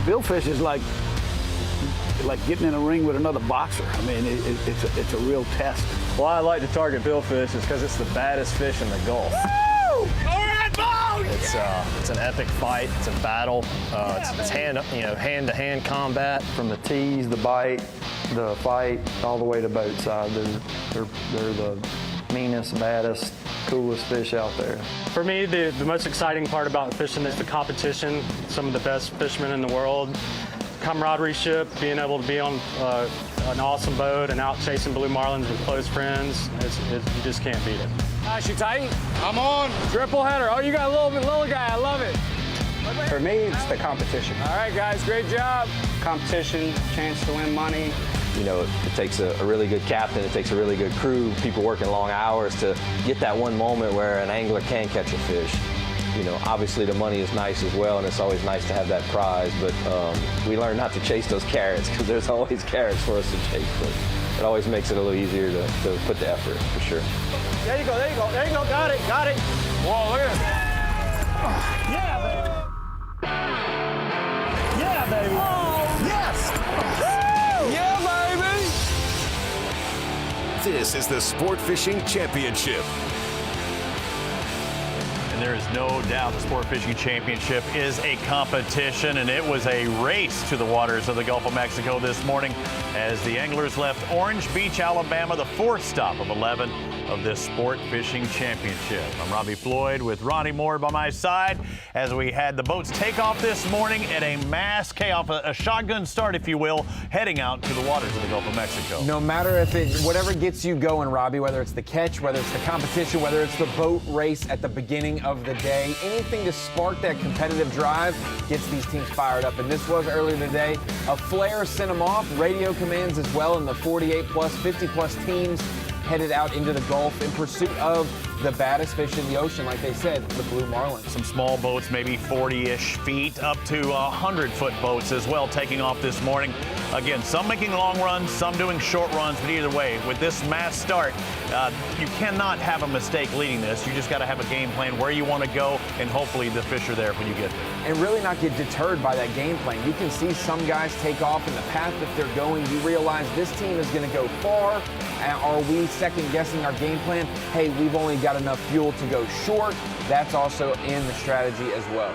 Billfish is like getting in a ring with another boxer. I mean, it's a real test. Why I like to target billfish is because it's the baddest fish in the Gulf. Woo! All right, Bo! It's an epic fight. It's a battle. It's hand-to-hand combat. From the tease, the bite, the fight, all the way to boat side. They're the meanest, baddest, coolest fish out there. For me, the most exciting part about fishing is the competition. Some of the best fishermen in the world. Camaraderie ship, being able to be on an awesome boat and out chasing blue marlins with close friends, you just can't beat it. Nice, you tight? I'm on. Triple header. Oh, you got a little guy. I love it. For me, it's the competition. All right, guys, great job. Competition, chance to win money. You know, it takes a really good captain, it takes a really good crew, people working long hours to get that one moment where an angler can catch a fish. You know, obviously the money is nice as well, and it's always nice to have that prize, but we learn not to chase those carrots because there's always carrots for us to chase. But it always makes it a little easier to put the effort, for sure. There you go. Got it. Whoa, look at this. Yeah, baby. Oh, yes. Yeah, baby. This is the Sport Fishing Championship. And there is no doubt the Sport Fishing Championship is a competition, and it was a race to the waters of the Gulf of Mexico this morning as the anglers left Orange Beach, Alabama, the fourth stop of 11 of this Sport Fishing Championship. I'm Robbie Floyd with Ronnie Moore by my side as we had the boats take off this morning at a mass chaos, a shotgun start, if you will, heading out to the waters of the Gulf of Mexico. No matter if whatever gets you going, Robbie, whether it's the catch, whether it's the competition, whether it's the boat race at the beginning of the day, anything to spark that competitive drive gets these teams fired up. And this was earlier today. A flare sent them off, radio commands as well, and the 48 plus, 50 plus teams headed out into the Gulf in pursuit of the baddest fish in the ocean, like they said, the blue marlin. Some small boats, maybe 40-ish feet, up to 100-foot boats as well, taking off this morning. Again, some making long runs, some doing short runs, but either way, with this mass start, you cannot have a mistake leading this. You just got to have a game plan where you want to go, and hopefully the fish are there when you get there. And really not get deterred by that game plan. You can see some guys take off in the path that they're going. You realize this team is going to go far. Are we second-guessing our game plan? Hey, we've only got enough fuel to go short. That's also in the strategy as well.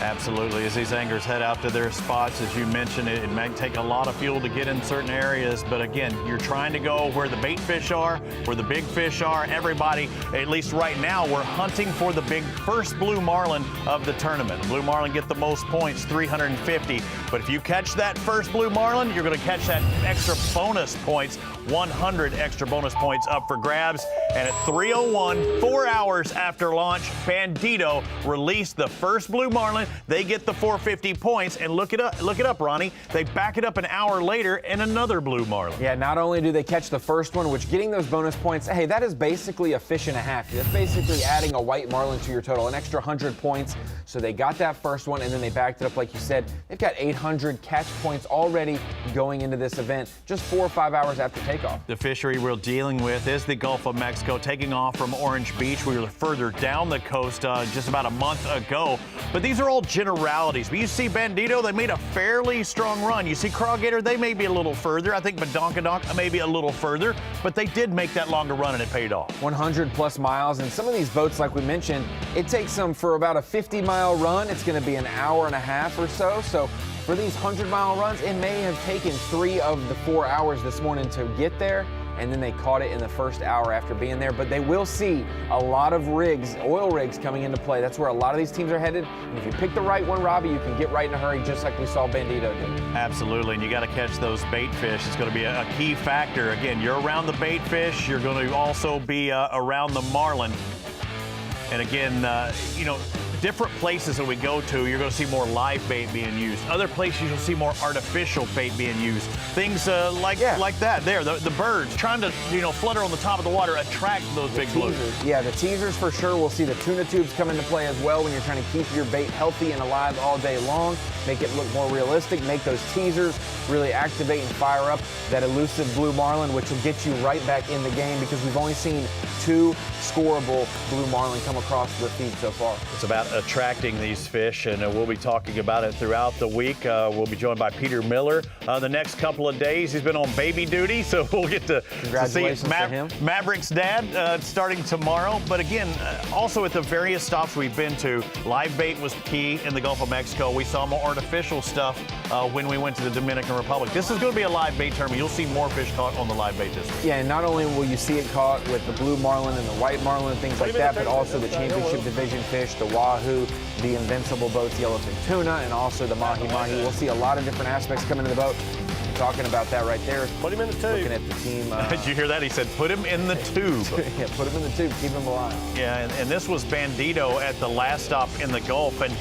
Absolutely. As these anglers head out to their spots, as you mentioned, it may take a lot of fuel to get in certain areas, but again, you're trying to go where the bait fish are, where the big fish are. Everybody, at least right now, we're hunting for the big first blue marlin of the tournament. Blue marlin get the most points, 350, but if you catch that first blue marlin, you're going to catch that extra bonus points, 100 extra bonus points up for grabs. And at 3:01, 4 hours after launch, Bandito released the first blue marlin. They get the 450 points, and look it up, Ronnie. They back it up an hour later and another blue marlin. Yeah, not only do they catch the first one, which getting those bonus points, hey, that is basically a fish and a half. That's basically adding a white marlin to your total, an extra 100 points. So they got that first one, and then they backed it up, like you said. They've got 800 catch points already going into this event, just 4 or 5 hours after takeoff. The fishery we're dealing with is the Gulf of Mexico, taking off from Orange Beach. We were further down the coast just about a month ago. But these are all generalities. But you see Bandito, they made a fairly strong run. You see Crawgator, they may be a little further. I think Badonkadonk maybe a little further. But they did make that longer run, and it paid off. 100 plus miles. And some of these boats, like we mentioned, it takes them for about a 50-mile run. It's going to be an hour and a half or so. So for these 100-mile runs, it may have taken 3 of the 4 hours this morning to get there, and then they caught it in the first hour after being there. But they will see a lot of rigs, oil rigs, coming into play. That's where a lot of these teams are headed. And if you pick the right one, Robbie, you can get right in a hurry, just like we saw Bandito do. Absolutely, and you got to catch those bait fish. It's going to be a key factor. Again, you're around the bait fish. You're going to also be around the marlin. And again, different places that we go to, you're going to see more live bait being used. Other places, you'll see more artificial bait being used. Things like that there. The birds trying to, flutter on the top of the water, attract those big blues. Yeah, the teasers for sure. We'll see the tuna tubes come into play as well when you're trying to keep your bait healthy and alive all day long. Make it look more realistic. Make those teasers really activate and fire up that elusive blue marlin, which will get you right back in the game because we've only seen 2 scoreable blue marlin come across the feed so far. It's about attracting these fish, and we'll be talking about it throughout the week. We'll be joined by Peter Miller the next couple of days. He's been on baby duty, so we'll get to see him. Maverick's dad starting tomorrow. But again, also at the various stops we've been to, live bait was key in the Gulf of Mexico. We saw more artificial stuff when we went to the Dominican Republic. This is going to be a live bait tournament. You'll see more fish caught on the live bait this week. Yeah, and not only will you see it caught with the blue marlin and the white marlin and things like that, but also the championship division fish, the wahoo, the invincible boats, yellowfin tuna, and also the mahi-mahi. We'll see a lot of different aspects come into the boat. Talking about that right there. Put him in the tube. Looking at the team. Did you hear that? He said, put him in the tube. Yeah, put him in the tube, keep him alive. Yeah, and this was Bandito at the last stop in the Gulf. And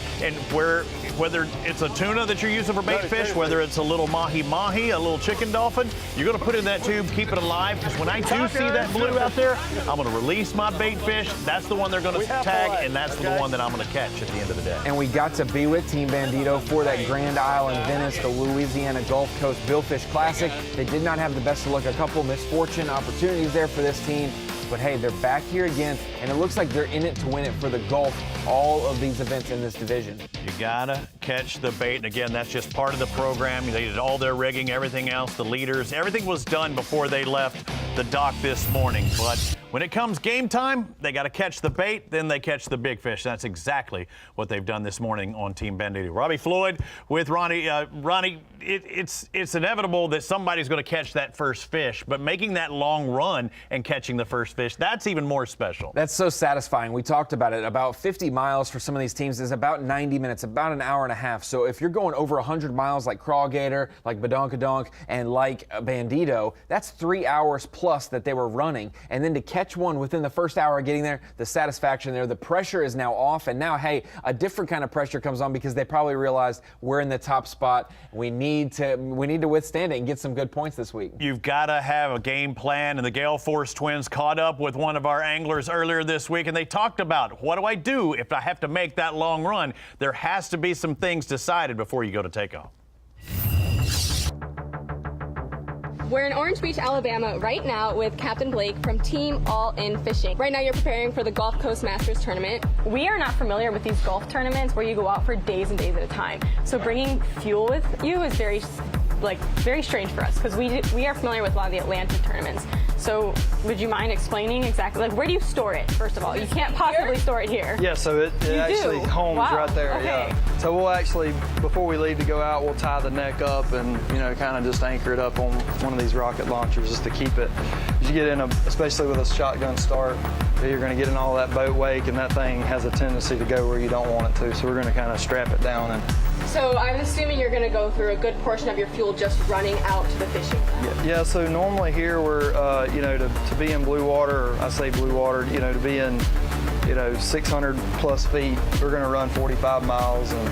whether it's a tuna that you're using for bait fish, whether it's a little mahi-mahi, a little chicken dolphin, you're going to put it in that tube, keep it alive, because when I do see that blue out there, I'm going to release my bait fish. That's the one they're going to tag, and that's the one that I'm going to catch at the end of the day. And we got to be with Team Bandito for that Grand Isle in Venice, the Louisiana Gulf Coast Billfish Classic. They did not have the best of luck. A couple misfortune opportunities there for this team. But hey, they're back here again, and it looks like they're in it to win it for the Gulf, all of these events in this division. You gotta catch the bait, and again, that's just part of the program. They did all their rigging, everything else, the leaders, everything was done before they left the dock this morning. But when it comes game time, they gotta catch the bait, then they catch the big fish. That's exactly what they've done this morning on Team Bandito. Robbie Floyd with Ronnie. Ronnie, it's inevitable that somebody's gonna catch that first fish, but making that long run and catching the first fish, that's even more special. That's so satisfying. We talked about it. About 50 miles for some of these teams is about 90 minutes, about an hour and a half. So if you're going over 100 miles like Crawgator, like Badonkadonk, and like Bandito, that's 3 hours plus that they were running. And then to catch one within the first hour of getting there, the satisfaction there, the pressure is now off. And now, hey, a different kind of pressure comes on because they probably realized we're in the top spot. We need to withstand it and get some good points this week. You've got to have a game plan, and the Gale Force twins caught up with one of our anglers earlier this week, and they talked about, what do I do if I have to make that long run? There has to be some things decided before you go to takeoff. We're in Orange Beach, Alabama right now with Captain Blake from Team All In Fishing. Right now you're preparing for the Gulf Coast Masters tournament. We are not familiar with these golf tournaments where you go out for days and days at a time. So bringing fuel with you is very strange for us because we are familiar with a lot of the Atlantic tournaments. So would you mind explaining exactly, where do you store it, first of all? You can't possibly store it here. Yeah, so it actually homes right there. Okay. Yeah. So we'll actually, before we leave to go out, we'll tie the neck up and, kind of just anchor it up on one of these rocket launchers just to keep it. As you get in, especially with a shotgun start, you're going to get in all that boat wake, and that thing has a tendency to go where you don't want it to. So we're going to kind of strap it down. And so I'm assuming you're going to go through a good portion of your fuel just running out to the fishing. Yeah, so normally here we're, to be in blue water, or I say blue water, to be in, 600 plus feet, we're going to run 45 miles, and,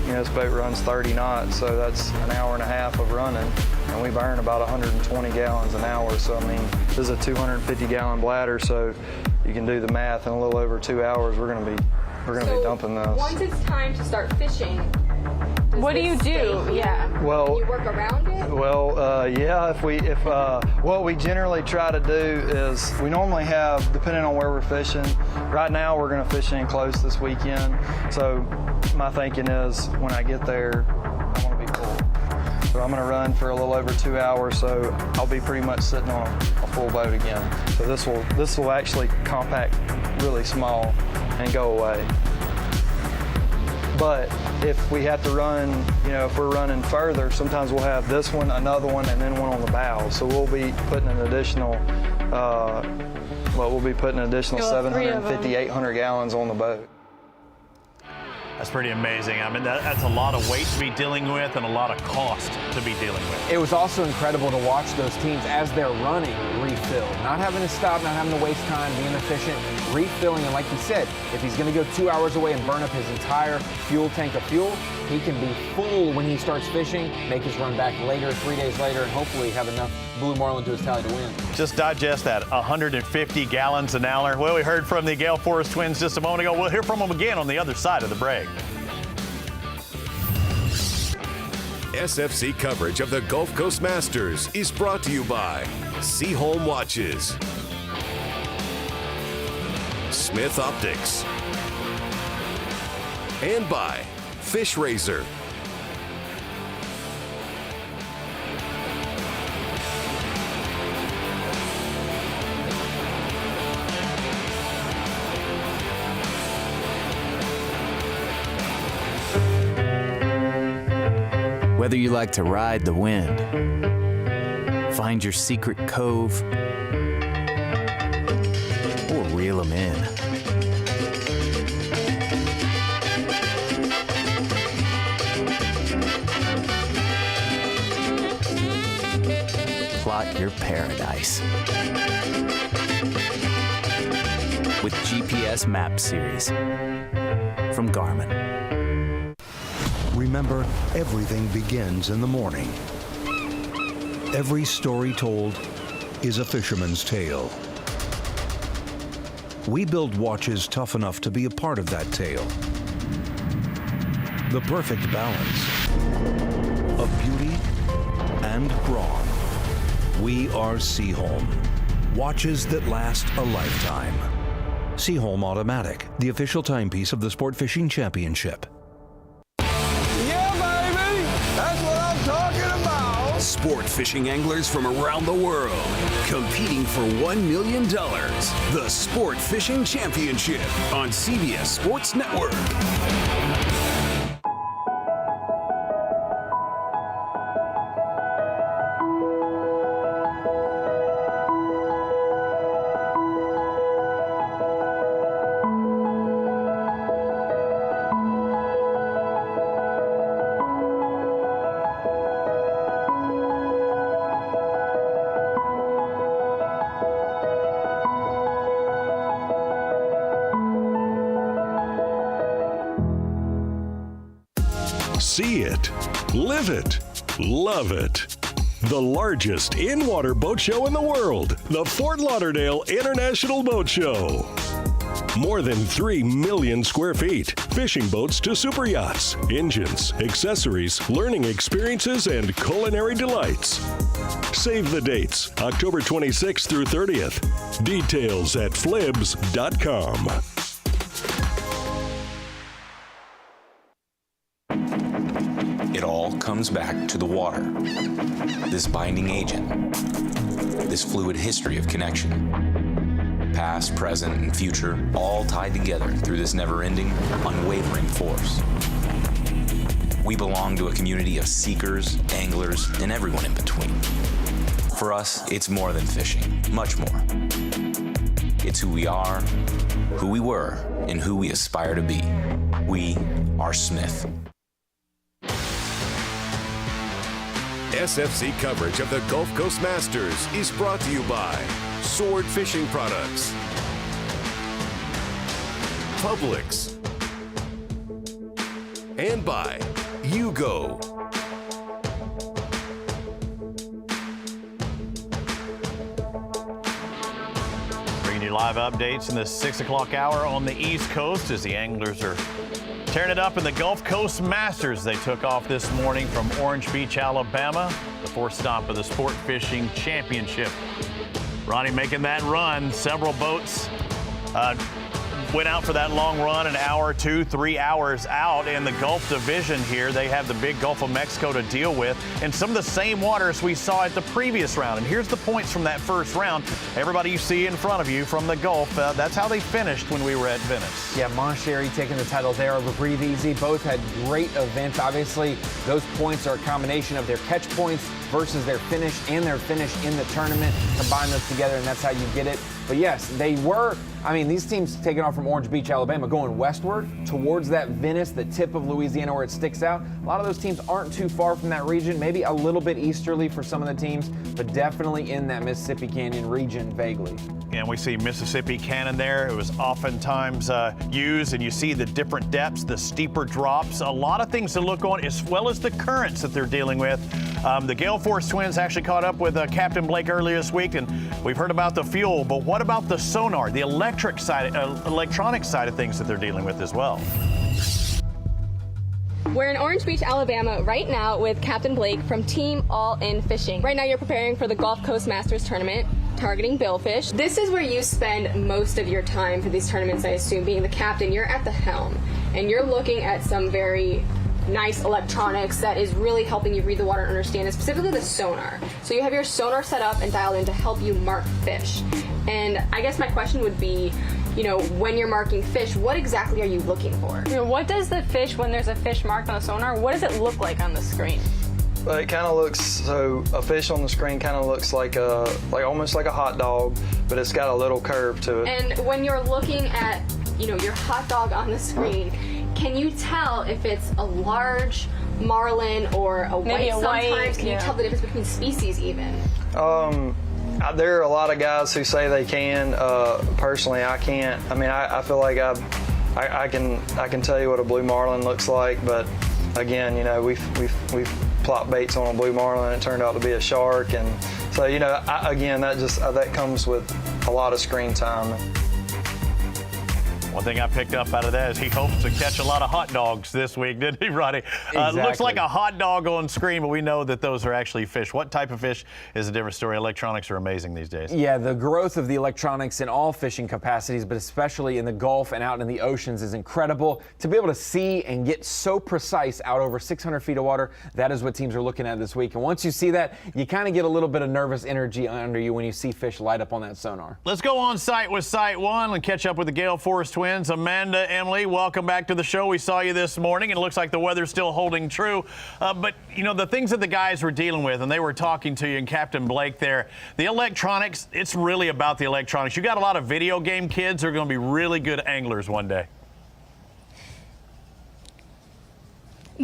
this boat runs 30 knots, so that's an hour and a half of running, and we burn about 120 gallons an hour. So, this is a 250-gallon bladder, so you can do the math. In a little over 2 hours, we're going to be dumping those. Once it's time to start fishing, what do you do? Yeah. Well, can you work around it? Well, yeah. What we generally try to do is we normally have, depending on where we're fishing. Right now, we're going to fish in close this weekend. So my thinking is, when I get there, I want to be full. So I'm going to run for a little over 2 hours. So I'll be pretty much sitting on a full boat again. So this will actually compact really small and go away. But if we have to run, if we're running further, sometimes we'll have this one, another one, and then one on the bow. So we'll be putting an additional, 750, 800 gallons on the boat. That's pretty amazing. That's a lot of weight to be dealing with and a lot of cost to be dealing with. It was also incredible to watch those teams as they're running refill. Not having to stop, not having to waste time, being efficient, refilling. And like you said, if he's going to go 2 hours away and burn up his entire fuel tank of fuel, he can be full when he starts fishing, make his run back later, 3 days later, and hopefully have enough blue marlin to his tally to win. Just digest that, 150 gallons an hour. Well, we heard from the Gale Force twins just a moment ago. We'll hear from them again on the other side of the break. SFC coverage of the Gulf Coast Masters is brought to you by Seaholm Watches, Smith Optics, And by Fish Razor. Whether you like to ride the wind, find your secret cove, or reel them in, plot your paradise with GPS Map Series from Garmin. Remember, everything begins in the morning. Every story told is a fisherman's tale. We build watches tough enough to be a part of that tale. The perfect balance of beauty and brawn. We are Seaholm. Watches that last a lifetime. Seaholm Automatic, the official timepiece of the Sport Fishing Championship. Sport fishing anglers from around the world competing for $1 million. The Sport Fishing Championship on CBS Sports Network. See it, live it, love it. The largest in-water boat show in the world, the Fort Lauderdale International Boat Show. More than 3 million square feet, fishing boats to super yachts, engines, accessories, learning experiences, and culinary delights. Save the dates, October 26th through 30th. Details at flibs.com. It all comes back to the water. This binding agent. This fluid history of connection. Past, present, and future, all tied together through this never-ending, unwavering force. We belong to a community of seekers, anglers, and everyone in between. For us, it's more than fishing, much more. It's who we are, who we were, and who we aspire to be. We are Smith. SFC coverage of the Gulf Coast Masters is brought to you by Sword Fishing Products, Publix, and by Yugo. Bringing you live updates in the 6 o'clock hour on the East Coast as the anglers are tearing it up in the Gulf Coast Masters. They took off this morning from Orange Beach, Alabama, the fourth stop of the Sport Fishing Championship. Ronnie making that run. Several boats went out for that long run, an hour, 2, 3 hours out in the Gulf Division here. They have the big Gulf of Mexico to deal with and some of the same waters we saw at the previous round. And here's the points from that first round. Everybody you see in front of you from the Gulf, that's how they finished when we were at Venice. Yeah, Moncherry taking the title there over Breathe Easy. Both had great events. Obviously, those points are a combination of their catch points versus their finish and their finish in the tournament. Combine those together, and that's how you get it. But yes, they were, these teams taking off from Orange Beach, Alabama, going westward towards that Venice, the tip of Louisiana where it sticks out. A lot of those teams aren't too far from that region, maybe a little bit easterly for some of the teams, but definitely in that Mississippi Canyon region vaguely. And we see Mississippi Canyon there. It was oftentimes used, and you see the different depths, the steeper drops, a lot of things to look on, as well as the currents that they're dealing with. The Gale Force twins actually caught up with Captain Blake earlier this week, and we've heard about the fuel, but what about the sonar, the electronic side of things that they're dealing with as well? We're in Orange Beach, Alabama right now with Captain Blake from Team All In Fishing. Right now you're preparing for the Gulf Coast Masters tournament. targeting billfish. This is where you spend most of your time for these tournaments, I assume. Being the captain, you're at the helm, and you're looking at some very nice electronics that is really helping you read the water and understand it, specifically the sonar. So you have your sonar set up and dialed in to help you mark fish. And I guess my question would be, you know, when you're marking fish, what exactly are you looking for? You know, what does the fish, when there's a fish marked on the sonar, what does it look like on the screen? Well, it kind of looks, so a fish on the screen kind of looks like almost like a hot dog, but it's got a little curve to it. And when you're looking at, you know, your hot dog on the screen, can you tell if it's a large marlin or a Maybe white a sometimes? white, Can you tell the difference between species even? There are a lot of guys who say they can. Personally, I can't. I mean, I feel like I can tell you what a blue marlin looks like, but again, you know, we've plopped baits on a blue marlin and it turned out to be a shark, and so, you know, again, that comes with a lot of screen time. One thing I picked up out of that is he hopes to catch a lot of hot dogs this week, didn't he, Ronnie? Exactly. Looks like a hot dog on screen, but we know that those are actually fish. What type of fish is a different story. Electronics are amazing these days. Yeah, the growth of the electronics in all fishing capacities, but especially in the Gulf and out in the oceans, is incredible. To be able to see and get so precise out over 600 feet of water, that is what teams are looking at this week. And once you see that, you kind of get a little bit of nervous energy under you when you see fish light up on that sonar. Let's go on site with Site 1 and catch up with the Gale Force twins. Amanda, Emily, welcome back to the show. We saw you this morning, and it looks like the weather's still holding true. But, you know, the things that the guys were dealing with, and they were talking to you and Captain Blake there, the electronics, it's really about the electronics. You got a lot of video game kids who are going to be really good anglers one day.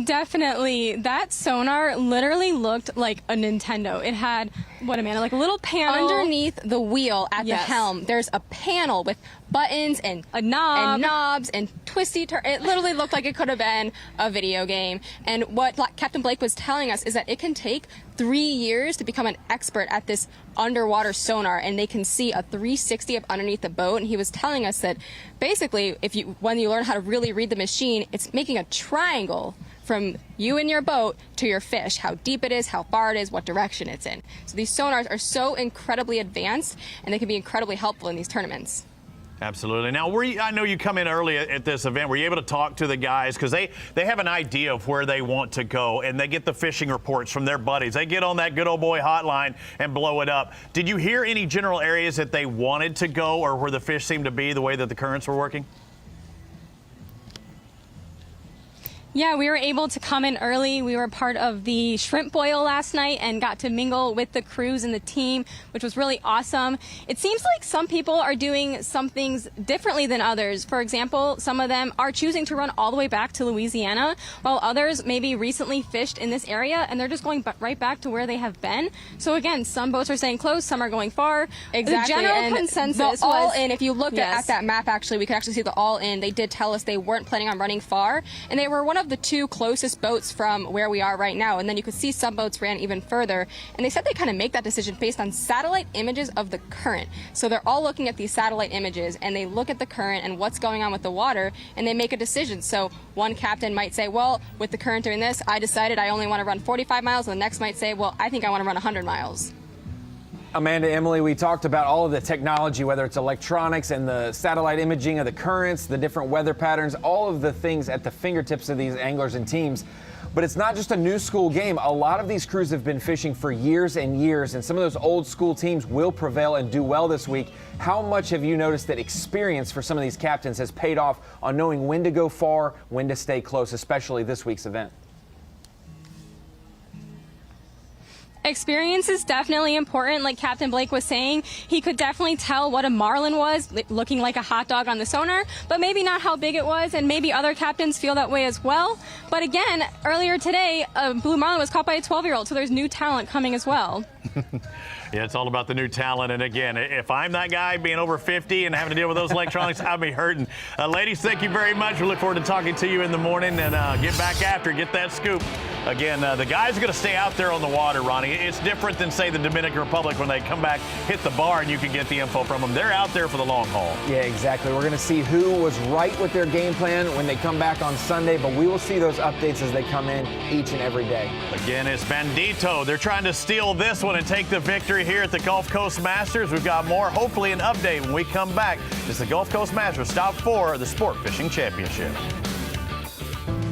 Definitely. That sonar literally looked like a Nintendo. It had, what, Amanda, like a little panel. Underneath the wheel at the helm, there's a panel with buttons and a knob and knobs and twisty it literally looked like it could have been a video game. And what Captain Blake was telling us is that it can take 3 years to become an expert at this underwater sonar, and they can see a 360 of underneath the boat. And he was telling us that basically when you learn how to really read the machine, it's making a triangle from you and your boat to your fish, how deep it is, how far it is, what direction it's in. So these sonars are so incredibly advanced, and they can be incredibly helpful in these tournaments. Absolutely. Now, I know you come in early at this event. Were you able to talk to the guys? Because they have an idea of where they want to go, and they get the fishing reports from their buddies. They get on that good old boy hotline and blow it up. Did you hear any general areas that they wanted to go or where the fish seemed to be the way that the currents were working? Yeah, we were able to come in early. We were part of the shrimp boil last night and got to mingle with the crews and the team, which was really awesome. It seems like some people are doing some things differently than others. For example, some of them are choosing to run all the way back to Louisiana, while others maybe recently fished in this area and they're just going right back to where they have been. So again, some boats are staying close, some are going far. Exactly. The general and consensus the all was, in, if you looked at that map, actually, we could actually see the all in. They did tell us they weren't planning on running far, and they were one of the two closest boats from where we are right now. And then you could see some boats ran even further. And they said they kind of make that decision based on satellite images of the current. So they're all looking at these satellite images, and they look at the current and what's going on with the water, and they make a decision. So one captain might say, well, with the current doing this, I decided I only want to run 45 miles. And the next might say, well, I think I want to run 100 miles. Amanda, Emily, we talked about all of the technology, whether it's electronics and the satellite imaging of the currents, the different weather patterns, all of the things at the fingertips of these anglers and teams. But it's not just a new school game. A lot of these crews have been fishing for years and years, and some of those old school teams will prevail and do well this week. How much have you noticed that experience for some of these captains has paid off on knowing when to go far, when to stay close, especially this week's event? Experience is definitely important. Like Captain Blake was saying, he could definitely tell what a marlin was, looking like a hot dog on the sonar, but maybe not how big it was, and maybe other captains feel that way as well. But again, earlier today, a blue marlin was caught by a 12-year-old, so there's new talent coming as well. Yeah, it's all about the new talent. And again, if I'm that guy being over 50 and having to deal with those electronics, I'd be hurting. Ladies, thank you very much. We look forward to talking to you in the morning, and get back after, get that scoop. Again, the guys are going to stay out there on the water, Ronnie. It's different than, say, the Dominican Republic when they come back, hit the bar, and you can get the info from them. They're out there for the long haul. Yeah, exactly. We're going to see who was right with their game plan when they come back on Sunday, but we will see those updates as they come in each and every day. Again, it's Bandito. They're trying to steal this one and take the victory. victory here at the Gulf Coast Masters. We've got more, hopefully an update when we come back. It's the Gulf Coast Masters, stop 4 of the Sport Fishing Championship.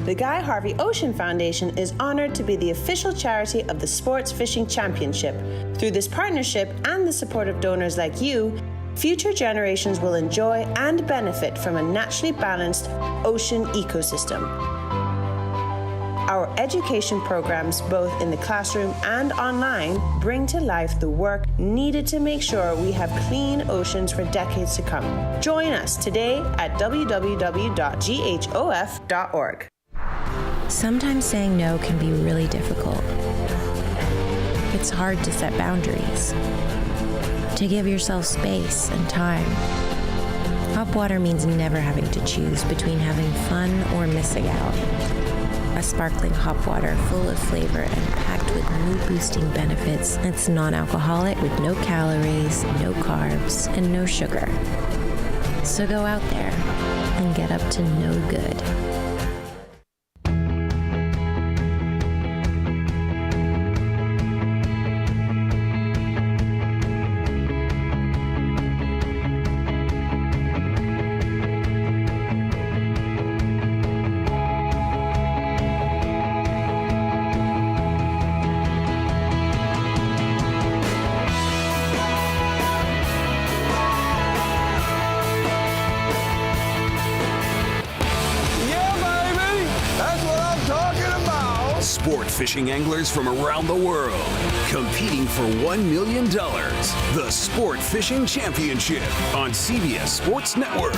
The Guy Harvey Ocean Foundation is honored to be the official charity of the Sports Fishing Championship. Through this partnership and the support of donors like you, future generations will enjoy and benefit from a naturally balanced ocean ecosystem. Our education programs, both in the classroom and online, bring to life the work needed to make sure we have clean oceans for decades to come. Join us today at www.ghof.org. Sometimes saying no can be really difficult. It's hard to set boundaries, to give yourself space and time. Hop water means never having to choose between having fun or missing out. A sparkling hop water full of flavor and packed with mood-boosting benefits that's non-alcoholic with no calories, no carbs, and no sugar. So go out there and get up to no good. Sport fishing anglers from around the world competing for $1 million. The Sport Fishing Championship on CBS Sports Network.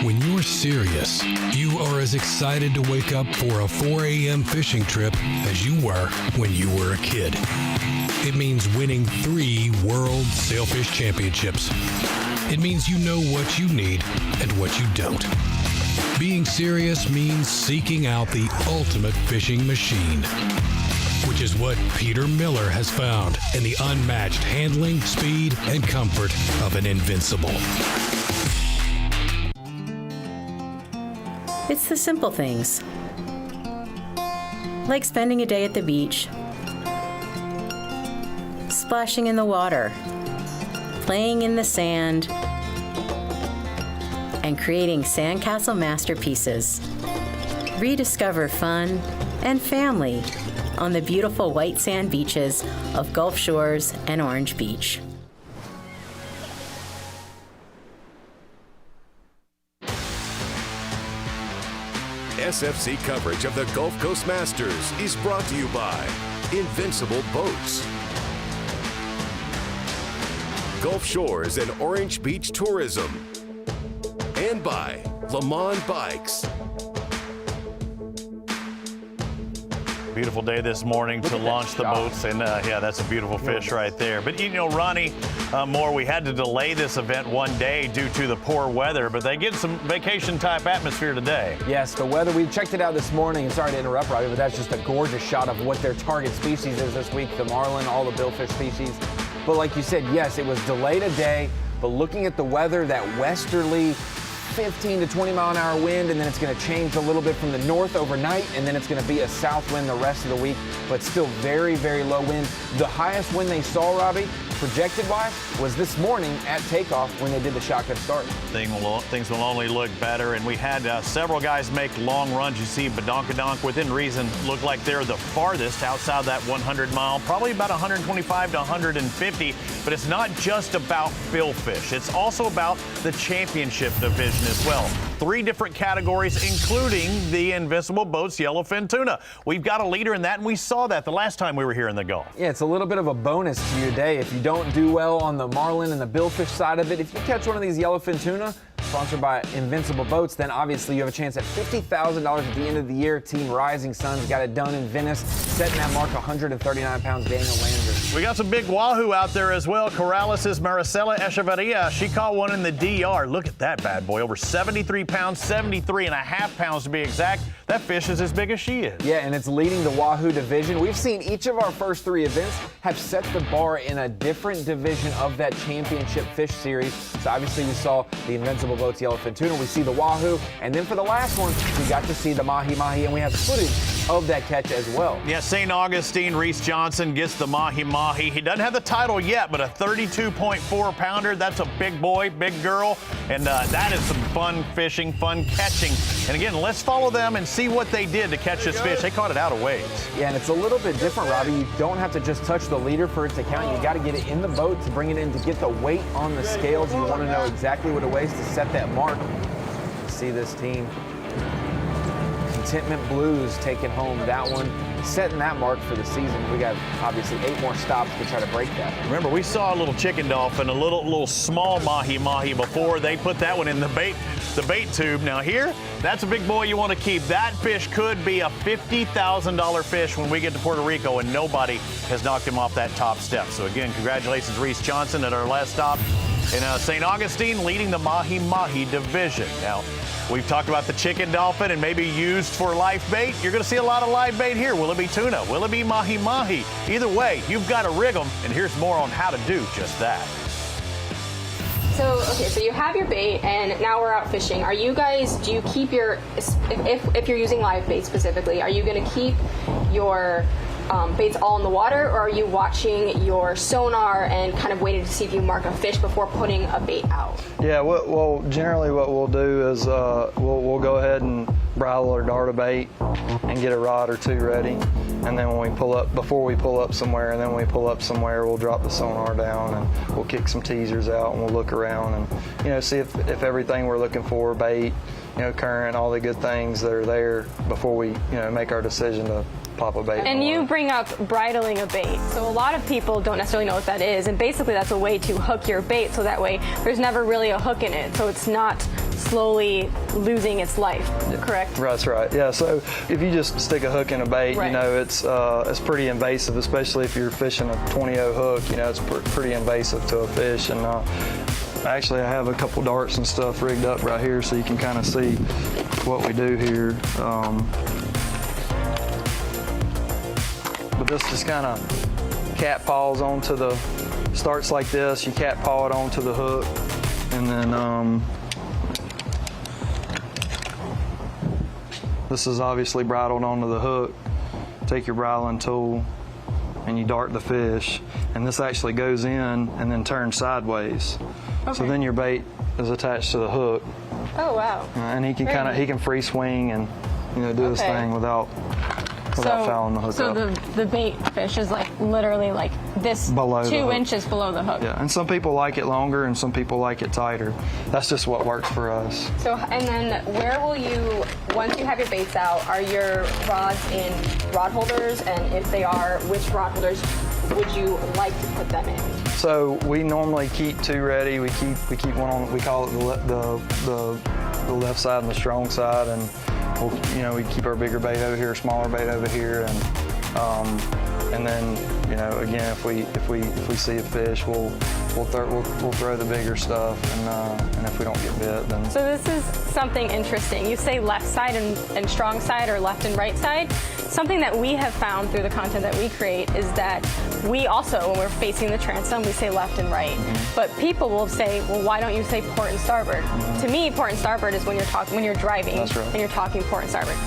When you're serious, you are as excited to wake up for a 4 a.m. fishing trip as you were when you were a kid. It means winning 3 World Sailfish Championships. It means you know what you need and what you don't. Being serious means seeking out the ultimate fishing machine, which is what Peter Miller has found in the unmatched handling, speed, and comfort of an Invincible. It's the simple things, like spending a day at the beach, splashing in the water, playing in the sand, and creating sandcastle masterpieces. Rediscover fun and family on the beautiful white sand beaches of Gulf Shores and Orange Beach. SFC coverage of the Gulf Coast Masters is brought to you by Invincible Boats, Gulf Shores and Orange Beach Tourism, and by Lamont Bikes. Beautiful day this morning to launch the boats, and yeah, that's a beautiful fish right there. But you know, Ronnie Moore, we had to delay this event one day due to the poor weather, but they get some vacation type atmosphere today. Yes, the weather, we checked it out this morning, and sorry to interrupt, Robbie, but that's just a gorgeous shot of what their target species is this week, the marlin, all the billfish species. But like you said, yes, it was delayed a day, but looking at the weather, that westerly 15 to 20 mile an hour wind, and then it's going to change a little bit from the north overnight, and then it's going to be a south wind the rest of the week, but still very, very low wind. The highest wind they saw, Robbie, projected-wise, was this morning at takeoff when they did the shotgun start. Things will only look better, and we had several guys make long runs. You see Badonkadonk, within reason, look like they're the farthest outside that 100 mile, probably about 125 to 150, but it's not just about billfish. It's also about the championship division as well. 3 different categories, including the Invincible Boats Yellowfin Tuna. We've got a leader in that, and we saw that the last time we were here in the Gulf. Yeah, it's a little bit of a bonus to your day if you don't do well on the marlin and the billfish side of it. If you catch one of these yellowfin tuna, sponsored by Invincible Boats, then obviously you have a chance at $50,000 at the end of the year. Team Rising Suns got it done in Venice, setting that mark 139 pounds Daniel Landry. We got some big wahoo out there as well. Corrales' Maricela Echeverria, she caught one in the DR. Look at that bad boy, over 73 pounds, 73 and a half pounds to be exact. that fish is as big as she is. Yeah, and it's leading the Wahoo division. We've seen each of our first 3 events have set the bar in a different division of that championship fish series. So obviously we saw the Invincible Boats Yellowfin Tuna, we see the Wahoo, and then for the last one, we got to see the mahi-mahi, and we have footage of that catch as well. Yeah, St. Augustine, Reese Johnson gets the mahi-mahi. He doesn't have the title yet, but a 32.4 pounder, that's a big boy, big girl, and that is some fun fishing, fun catching. And again, let's follow them and see what they did to catch this fish. They caught it out of ways. Yeah, and it's a little bit different, Robbie. You don't have to just touch the leader for it to count. You got to get it in the boat to bring it in to get the weight on the scales. You want to know exactly what it weighs to set that mark. See this team. Contentment Blues taking home that one, setting that mark for the season. We got obviously 8 more stops to try to break that. Remember, we saw a little chicken dolphin, a little small mahi-mahi before. They put that one in the bait tube. Now here, that's a big boy you want to keep. That fish could be a $50,000 fish when we get to Puerto Rico, and nobody has knocked him off that top step. So again, congratulations, Reese Johnson, at our last stop in St. Augustine, leading the mahi-mahi division. Now, we've talked about the chicken dolphin and maybe used for live bait. You're going to see a lot of live bait here. Will it be tuna? Will it be mahi-mahi? Either way, you've got to rig them, and here's more on how to do just that. So, okay, so you have your bait, and now we're out fishing. Are you guys, do you keep your, if you're using live bait specifically, are you going to keep your baits all in the water, or are you watching your sonar and kind of waiting to see if you mark a fish before putting a bait out? Yeah, well, generally what we'll do is we'll go ahead and bridle or dart a bait and get a rod or 2 ready. And then when we pull up, before we pull up somewhere, and then when we pull up somewhere, we'll drop the sonar down and we'll kick some teasers out and we'll look around and, see if everything we're looking for, bait, current, all the good things that are there before we, make our decision to pop a bait. And you bring up bridling a bait. So a lot of people don't necessarily know what that is, and basically that's a way to hook your bait so that way there's never really a hook in it, so it's not slowly losing its life, correct? That's right, yeah. So if you just stick a hook in a bait, right, it's pretty invasive, especially if you're fishing a 20-0 hook, it's pretty invasive to a fish. And actually I have a couple darts and stuff rigged up right here so you can kind of see what we do here. But this just kind of cat paws onto the, starts like this, you cat paw it onto the hook, and then this is obviously bridled onto the hook. Take your bridling tool and you dart the fish, and this actually goes in and then turns sideways. Okay. So then your bait is attached to the hook. Oh wow. And he can he can free swing and do his thing without fouling the hook up. So the bait fish is literally this below 2 inches below the hook. Yeah, and some people like it longer and some people like it tighter. That's just what works for us. So, and then where will you, once you have your baits out, are your rods in rod holders? And if they are, which rod holders would you like to put them in? So we normally keep 2 ready. We keep one on, we call it the left side and the strong side, and we keep our bigger bait over here, smaller bait over here, and then again, if we see a fish, we'll throw the bigger stuff, and if we don't get bit, then. So this is something interesting. You say left side and strong side, or left and right side. Something that we have found through the content that we create is that we also, when we're facing the transom, we say left and right. Mm-hmm. But people will say, well, why don't you say port and starboard? Mm-hmm. To me, port and starboard is when you're driving. That's right. And you're talking port and starboard.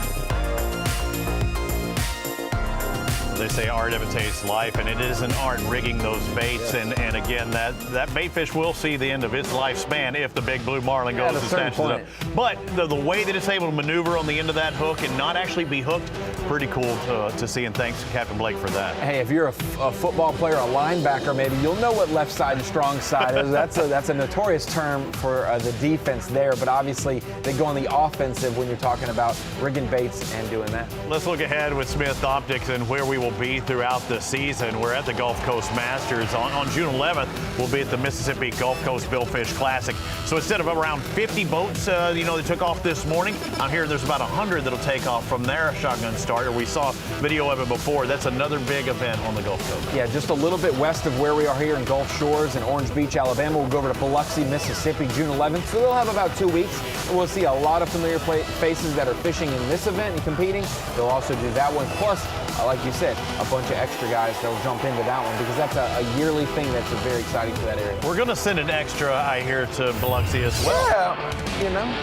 They say art imitates life, and it is an art rigging those baits. Yeah. And again, that bait fish will see the end of its lifespan if the big blue marlin goes and snatches it up. But the way that it's able to maneuver on the end of that hook and not actually be hooked, pretty cool to see, and thanks to Captain Blake for that. Hey, if you're a football player, a linebacker maybe, you'll know what left side and strong side is. That's a notorious term for the defense there, but obviously they go on the offensive when you're talking about rigging baits and doing that. Let's look ahead with Smith Optics and where we will will be throughout the season. We're at the Gulf Coast Masters. On June 11th, we'll be at the Mississippi Gulf Coast Billfish Classic. So instead of around 50 boats, they took off this morning, I'm hearing there's about 100 that'll take off from their shotgun starter. We saw video of it before. That's another big event on the Gulf Coast. Yeah, just a little bit west of where we are here in Gulf Shores and Orange Beach, Alabama. We'll go over to Biloxi, Mississippi, June 11th. So they'll have about 2 weeks. We'll see a lot of familiar faces that are fishing in this event and competing. They'll also do that one. Plus, like you said, a bunch of extra guys that'll jump into that one because that's a yearly thing that's very exciting for that area. We're going to send an extra, I hear, to Biloxi as well. Yeah,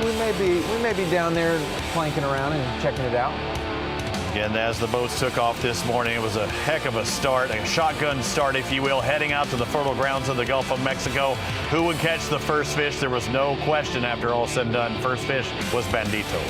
we may be down there planking around and checking it out. And as the boats took off this morning, it was a heck of a start, a shotgun start, if you will, heading out to the fertile grounds of the Gulf of Mexico. Who would catch the first fish? There was no question after all said and done. First fish was Bandito.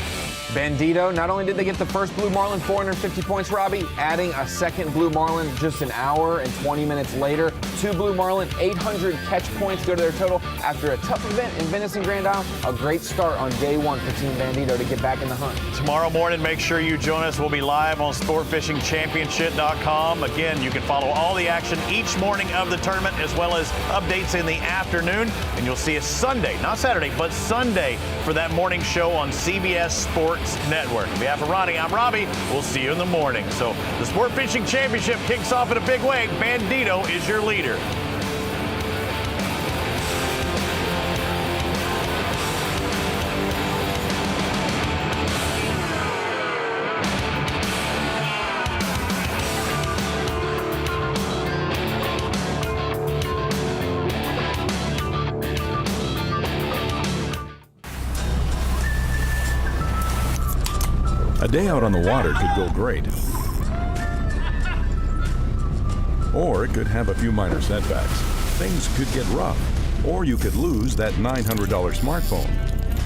Bandito, not only did they get the first blue marlin, 450 points, Robbie, adding a second blue marlin just an hour and 20 minutes later. 2 blue marlin, 800 catch points go to their total. After a tough event in Venice and Grand Isle, a great start on day one for Team Bandito to get back in the hunt. Tomorrow morning, make sure you join us. We'll be live on sportfishingchampionship.com. Again, you can follow all the action each morning of the tournament as well as updates in the afternoon. And you'll see us Sunday, not Saturday, but Sunday for that morning show on CBS Sports Network. On behalf of Ronnie, I'm Robbie. We'll see you in the morning. So the Sport Fishing Championship kicks off in a big way. Bandito is your leader. A day out on the water could go great. Or it could have a few minor setbacks. Things could get rough. Or you could lose that $900 smartphone.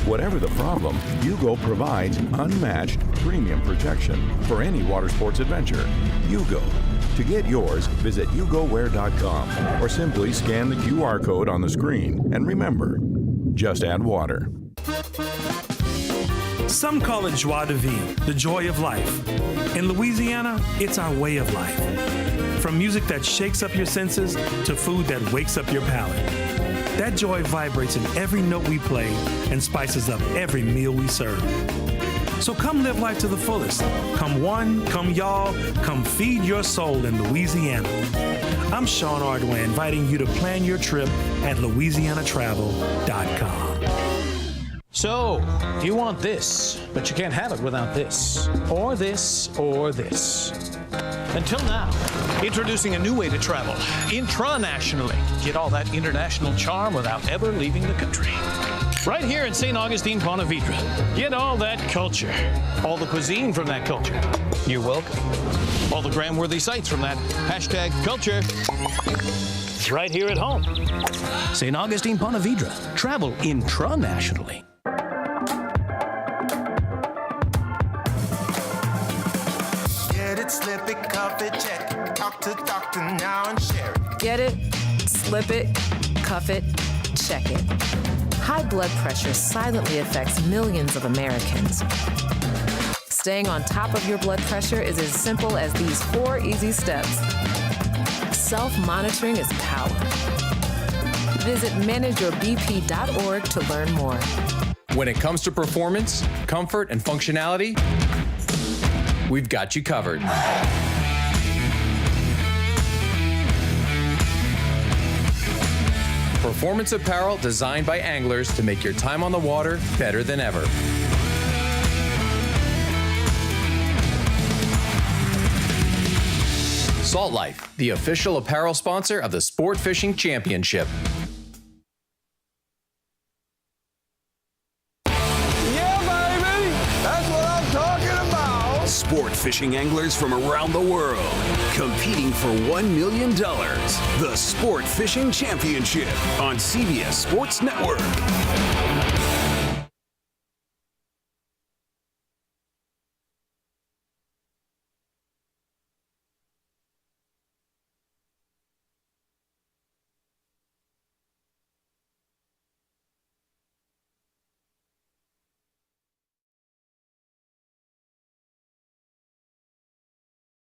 Whatever the problem, Yugo provides unmatched premium protection for any water sports adventure. Yugo. To get yours, visit YugoWear.com or simply scan the QR code on the screen. And remember, just add water. Some call it joie de vie, the joy of life. In Louisiana, it's our way of life. From music that shakes up your senses to food that wakes up your palate. That joy vibrates in every note we play and spices up every meal we serve. So come live life to the fullest. Come one, come y'all, come feed your soul in Louisiana. I'm Sean Ardway, inviting you to plan your trip at louisianatravel.com. So, you want this, but you can't have it without this, or this, or this. Until now, introducing a new way to travel, intranationally. Get all that international charm without ever leaving the country. Right here in St. Augustine, Ponte Vedra. Get all that culture, all the cuisine from that culture. You're welcome. All the gram-worthy sites from that #culture. It's right here at home. St. Augustine, Ponte Vedra. Travel intranationally. Slip it, cuff it, check it. Talk to doctor now and share it. Get it, slip it, cuff it, check it. High blood pressure silently affects millions of Americans. Staying on top of your blood pressure is as simple as these 4 easy steps. Self-monitoring is power. Visit manageyourbp.org to learn more. When it comes to performance, comfort, and functionality, we've got you covered. Performance apparel designed by anglers to make your time on the water better than ever. Salt Life, the official apparel sponsor of the Sport Fishing Championship. Sport fishing anglers from around the world competing for $1 million. The Sport Fishing Championship on CBS Sports Network.